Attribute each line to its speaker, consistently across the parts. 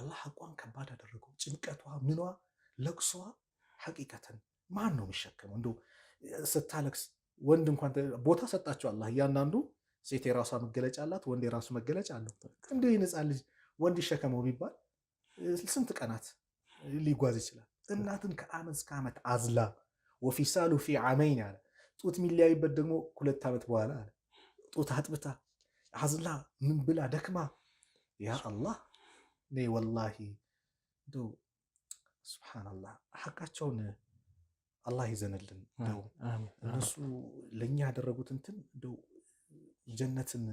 Speaker 1: አላህ ሐቋን ከባድ አደረገው። ጭንቀቷ ምኗ ለቅሷ ሐቂቀተን ማን ነው የሚሸከመው? እንደው ስታለቅስ ወንድ እንኳን ቦታ ሰጣቸው አላህ። እያንዳንዱ ሴት የራሷ መገለጫ አላት፣ ወንድ የራሱ መገለጫ አለው። እንደው የነፃ ልጅ ወንድ ይሸከመው ቢባል ስንት ቀናት ሊጓዝ ይችላል? እናትን ከዓመት እስከ ዓመት አዝላ ወፊሳሉ ፊ ዓመይን አለ። ጡት የሚለያይበት ደግሞ 2 ዓመት በኋላ አለ። ጡት አጥብታ አዝላ ምን ብላ ደክማ ያ አላህ እኔ ወላሂ እንደው ሱብሃነላህ ሐቃቸውን አላህ ይዘንልን። እንደው እነሱ ለኛ ያደረጉት እንትን እንደው ጀነትን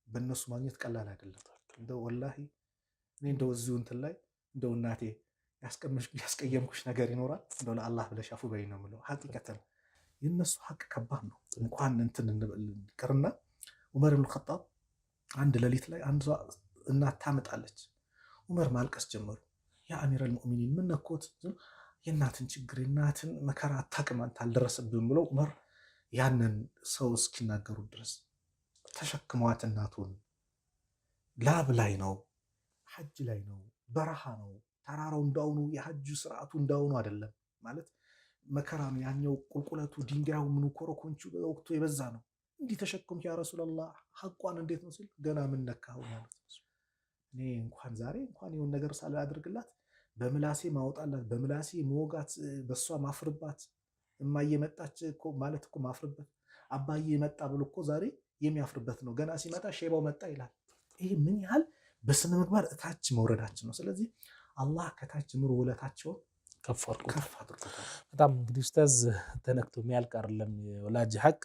Speaker 1: በእነሱ ማግኘት ቀላል አይደለም። እንደው ወላሂ እኔ እንደው እዚሁ እንትን ላይ እንደው እናቴ ያስቀየምኩሽ ነገር ይኖራል እንደው ለአላህ ብለሽ አፉ በይ ነው የምለው። ሐቂቀተን የእነሱ ሐቅ ከባድ ነው። እንኳን እንትን እንቅርና ዑመር ኢብኑ ኸጣብ አንድ ሌሊት ላይ አንዷ እናት ታመጣለች። ዑመር ማልቀስ ጀመሩ። ያ አሚረል ሙእሚኒን ምን ነኮት? የእናትን ችግር የእናትን መከራ አታውቅም አንተ አልደረሰብህም ብለው ዑመር ያንን ሰው እስኪናገሩ ድረስ ተሸክመዋት እናቱን ላብ ላይ ነው፣ ሐጅ ላይ ነው፣ በረሃ ነው፣ ተራራው እንዳውኑ የሐጅ ስርዓቱ እንዳውኑ አይደለም ማለት መከራ ነው። ያኛው ቁልቁለቱ ድንጋዩ ምኑ ኮረኮንቹ በወቅቱ የበዛ ነው። እንዲህ ተሸክም ያ ረሱላህ ሐቋን እንዴት ነው ሲል ገና ምን ነካው ማለት ነው። እኔ እንኳን ዛሬ እንኳን የሆነ ነገር ሳላደርግላት በምላሴ ማውጣላት በምላሴ መወጋት በሷ ማፍርባት እማዬ መጣች እኮ ማለት እኮ ማፍርበት አባዬ መጣ ብሎ እኮ ዛሬ የሚያፍርበት ነው። ገና ሲመጣ ሼባው መጣ ይላል። ይሄ ምን ያህል በስነ ምግባር እታች መውረዳችን ነው። ስለዚህ አላህ ከታች ምሮ ውለታቸውን
Speaker 2: ከፍ አድርጎታል። በጣም እንግዲህ ኡስታዝ ተነክቶ የሚያልቅ አይደለም የወላጅ ሐቅ።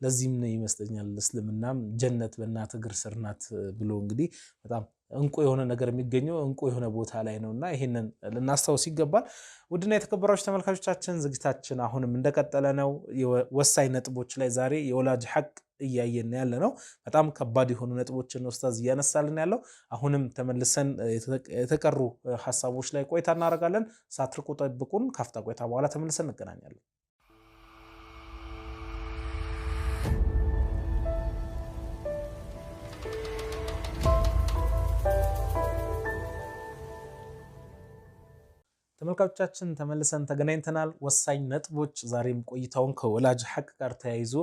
Speaker 2: ለዚህም ነው ይመስለኛል እስልምናም ጀነት በእናት እግር ስር ናት ብሎ እንግዲህ በጣም እንቁ የሆነ ነገር የሚገኘው እንቁ የሆነ ቦታ ላይ ነውና ይሄንን ልናስታውስ ይገባል። ውድና የተከበራችሁ ተመልካቾቻችን ዝግጅታችን አሁንም እንደቀጠለ ነው። ወሳኝ ነጥቦች ላይ ዛሬ የወላጅ ሐቅ እያየን ያለ ነው። በጣም ከባድ የሆኑ ነጥቦችን ነው ኡስታዝ እያነሳልን ያለው። አሁንም ተመልሰን የተቀሩ ሐሳቦች ላይ ቆይታ እናደርጋለን። ሳትርቁ ጠብቁን። ካፍታ ቆይታ በኋላ ተመልሰን እንገናኛለን። ተመልካቾቻችን ተመልሰን ተገናኝተናል። ወሳኝ ነጥቦች ዛሬም ቆይታውን ከወላጅ ሐቅ ጋር ተያይዞ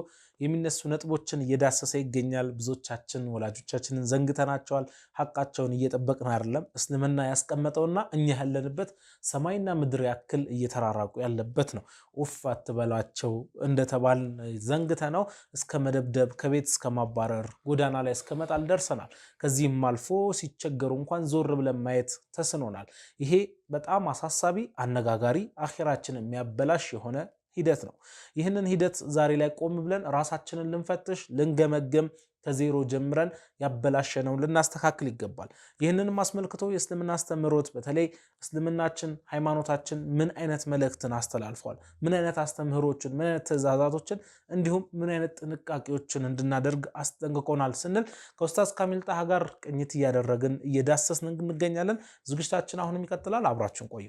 Speaker 2: የሚነሱ ነጥቦችን እየዳሰሰ ይገኛል። ብዙዎቻችን ወላጆቻችንን ዘንግተናቸዋል። ሐቃቸውን እየጠበቅን አይደለም። እስልምና ያስቀመጠውና እኛ ያለንበት ሰማይና ምድር ያክል እየተራራቁ ያለበት ነው። ኡፍ አትበላቸው እንደተባልን ዘንግተነው እስከ መደብደብ ከቤት እስከ ማባረር ጎዳና ላይ እስከ መጣል ደርሰናል። ከዚህም አልፎ ሲቸገሩ እንኳን ዞር ብለን ማየት ተስኖናል። ይሄ በጣም አሳሳቢ አነጋጋሪ አኺራችንን የሚያበላሽ የሆነ ሂደት ነው። ይህንን ሂደት ዛሬ ላይ ቆም ብለን ራሳችንን ልንፈትሽ ልንገመገም ከዜሮ ጀምረን ያበላሸነውን ልናስተካክል ይገባል። ይህንንም አስመልክቶ የእስልምና አስተምህሮት በተለይ እስልምናችን ሃይማኖታችን ምን አይነት መልእክትን አስተላልፏል፣ ምን አይነት አስተምህሮችን፣ ምን አይነት ትእዛዛቶችን እንዲሁም ምን አይነት ጥንቃቄዎችን እንድናደርግ አስጠንቅቆናል ስንል ከኡስታዝ ካሚል ጣሃ ጋር ቅኝት እያደረግን እየዳሰስን እንገኛለን። ዝግጅታችን አሁንም ይቀጥላል። አብራችን ቆዩ።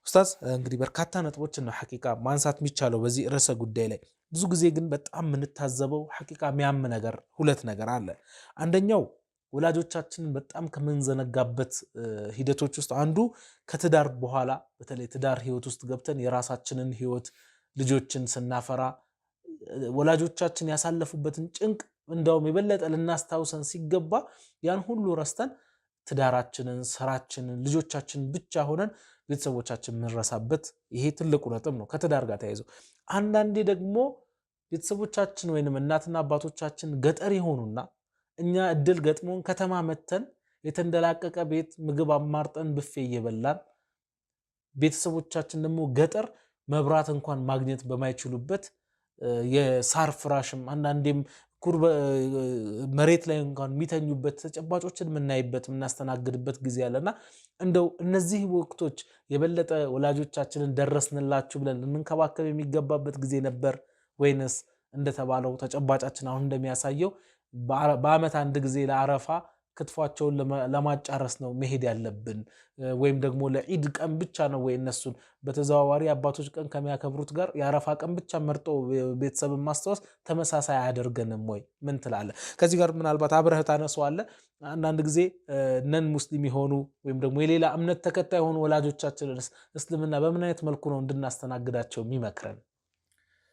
Speaker 2: ኡስታዝ እንግዲህ በርካታ ነጥቦችን ነው ሐቂቃ ማንሳት የሚቻለው በዚህ ርዕሰ ጉዳይ ላይ። ብዙ ጊዜ ግን በጣም የምንታዘበው ሐቂቃ የሚያም ነገር ሁለት ነገር አለ። አንደኛው ወላጆቻችንን በጣም ከምንዘነጋበት ሂደቶች ውስጥ አንዱ ከትዳር በኋላ በተለይ ትዳር ህይወት ውስጥ ገብተን የራሳችንን ህይወት ልጆችን ስናፈራ ወላጆቻችን ያሳለፉበትን ጭንቅ እንደውም የበለጠ ልናስታውሰን ሲገባ ያን ሁሉ ረስተን ትዳራችንን፣ ስራችንን፣ ልጆቻችንን ብቻ ሆነን ቤተሰቦቻችን የምንረሳበት ይሄ ትልቁ ነጥብ ነው ከትዳር ጋር ተያይዞ። አንዳንዴ ደግሞ ቤተሰቦቻችን ወይንም እናትና አባቶቻችን ገጠር ይሆኑና እኛ እድል ገጥሞን ከተማ መተን የተንደላቀቀ ቤት ምግብ አማርጠን ብፌ እየበላን ቤተሰቦቻችን ደግሞ ገጠር መብራት እንኳን ማግኘት በማይችሉበት የሳር ፍራሽም አንዳንዴም መሬት ላይ እንኳን የሚተኙበት ተጨባጮችን የምናይበት የምናስተናግድበት ጊዜ ያለና እንደው እነዚህ ወቅቶች የበለጠ ወላጆቻችንን ደረስንላችሁ ብለን ልንከባከብ የሚገባበት ጊዜ ነበር ወይንስ እንደተባለው ተጨባጫችን አሁን እንደሚያሳየው በአመት አንድ ጊዜ ለአረፋ ክትፏቸውን ለማጫረስ ነው መሄድ ያለብን ወይም ደግሞ ለዒድ ቀን ብቻ ነው ወይ እነሱን በተዘዋዋሪ አባቶች ቀን ከሚያከብሩት ጋር የአረፋ ቀን ብቻ መርጦ ቤተሰብን ማስታወስ ተመሳሳይ አያደርገንም ወይ? ምን ትላለህ? ከዚህ ጋር ምናልባት አብረህ ታነሳዋለህ። አንዳንድ ጊዜ ነን ሙስሊም የሆኑ ወይም ደግሞ የሌላ እምነት ተከታይ የሆኑ ወላጆቻችን እስልምና በምን አይነት መልኩ ነው እንድናስተናግዳቸው የሚመክረን?